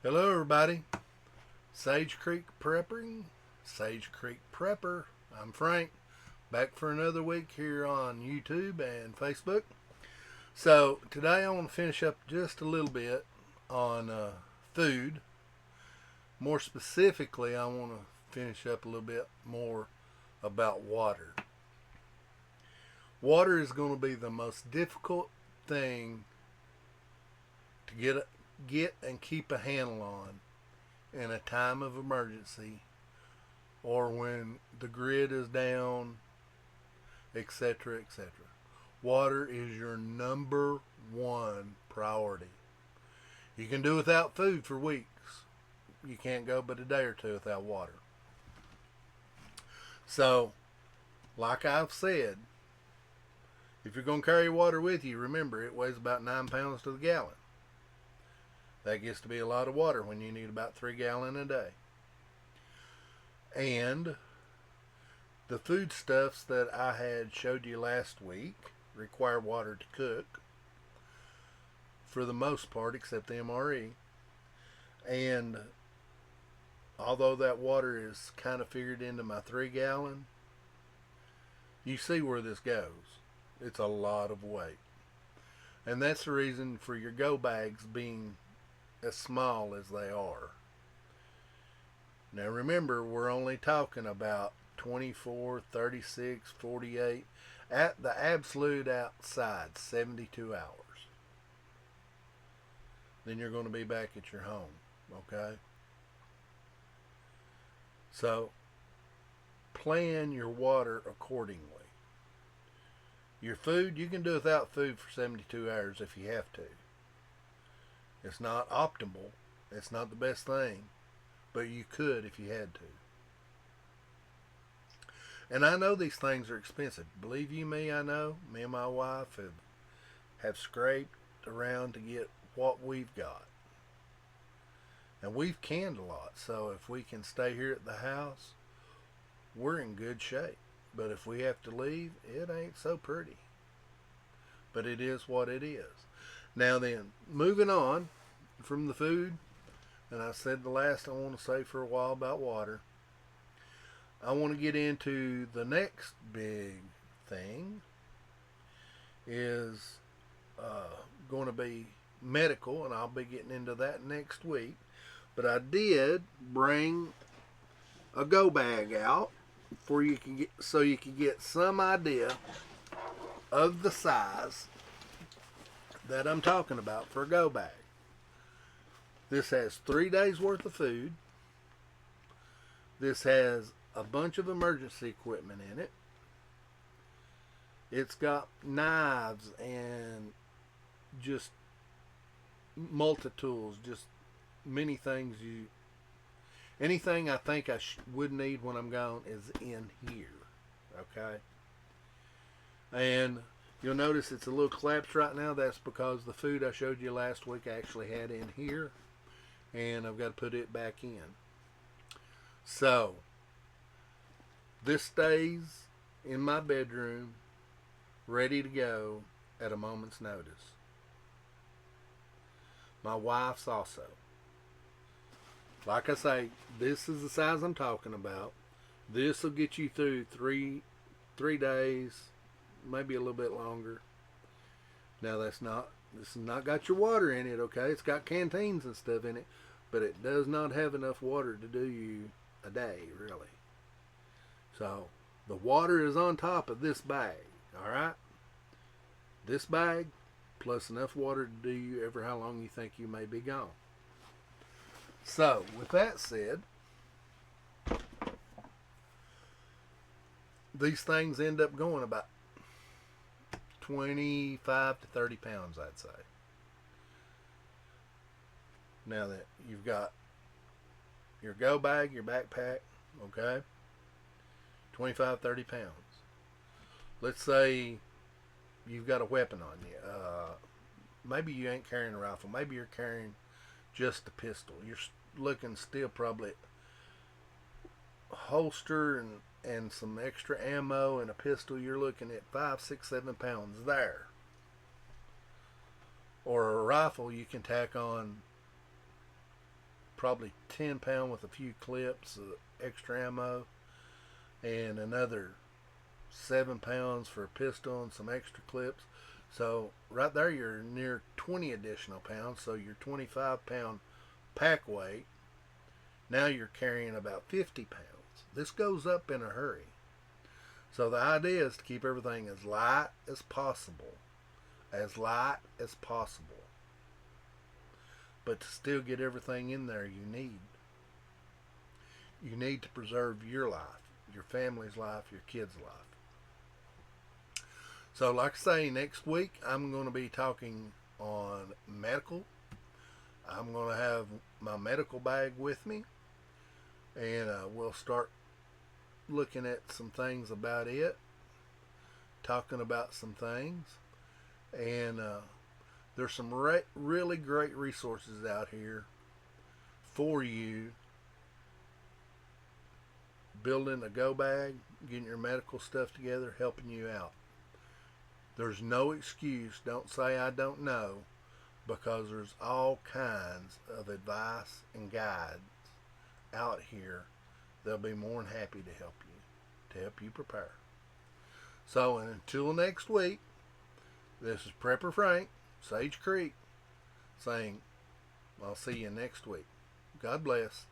Hello, everybody. Sage Creek Prepping, Sage Creek Prepper. I'm Frank, back for another week here on YouTube and Facebook. So, today I want to finish up just a little bit on food. More specifically, I want to finish up a little bit more about water. Water is going to be the most difficult thing to get and keep a handle on in a time of emergency or when the grid is down, etc., etc. Water is your number one priority. You can do without food for weeks. You can't go but a day or two without water. So, like I've said, if you're going to carry water with you, remember it weighs about 9 pounds to the gallon. That gets to be a lot of water when you need about 3 gallons a day. And the foodstuffs that I had showed you last week require water to cook for the most part, except the MRE. And although that water is kind of figured into my 3 gallon, you see where this goes. It's a lot of weight. And that's the reason for your go bags being as small as they are. Now remember, we're only talking about 24, 36, 48, at the absolute outside, 72 hours. Then you're going to be back at your home, okay? So, plan your water accordingly. Your food, you can do without food for 72 hours if you have to. It's not optimal. It's not the best thing. But you could if you had to. And I know these things are expensive. Believe you me, I know. Me and my wife have scraped around to get what we've got. And we've canned a lot. So if we can stay here at the house, we're in good shape. But if we have to leave, it ain't so pretty. But it is what it is. Now then, moving on from the food, and I said the last I want to say for a while about water, I want to get into the next big thing is going to be medical, and I'll be getting into that next week. But I did bring a go bag out for you can get so you can get some idea of the size that I'm talking about for a go bag. This has 3 days worth of food. This has a bunch of emergency equipment in it. It's got knives and just multi-tools, just many things anything I think I would need when I'm gone is in here. Okay? And you'll notice it's a little collapsed right now. That's because the food I showed you last week I actually had in here. And I've got to put it back in. So, this stays in my bedroom, ready to go at a moment's notice. My wife's also. Like I say, this is the size I'm talking about. This will get you through three days, maybe a little bit longer. Now this has not got your water in it, okay? It's got canteens and stuff in it, but it does not have enough water to do you a day, really. So, the water is on top of this bag, alright? This bag, plus enough water to do you ever how long you think you may be gone. So, with that said, these things end up going about 25 to 30 pounds, I'd say. Now that you've got your go bag, your backpack, okay, 25, 30 pounds. Let's say you've got a weapon on you. Maybe you ain't carrying a rifle. Maybe you're carrying just a pistol. You're looking still probably a holster and some extra ammo and a pistol. You're looking at 5, 6, 7 pounds there. Or a rifle, you can tack on probably 10 pound with a few clips of extra ammo, and another 7 pounds for a pistol and some extra clips. So right there you're near 20 additional pounds. So your 25 pound pack weight, now you're carrying about 50 pounds. This goes up in a hurry. So the idea is to keep everything as light as possible. As light as possible. But to still get everything in there you need. You need to preserve your life, your family's life, your kids' life. So like I say, next week I'm going to be talking on medical. I'm going to have my medical bag with me, and we'll start looking at some things about it, talking about some things, and there's some really great resources out here for you building a go bag, getting your medical stuff together, helping you out. There's no excuse. Don't say I don't know, because there's all kinds of advice and guides out here. They'll be more than happy to help you prepare. So until next week, this is Prepper Frank, Sage Creek, saying I'll see you next week. God bless.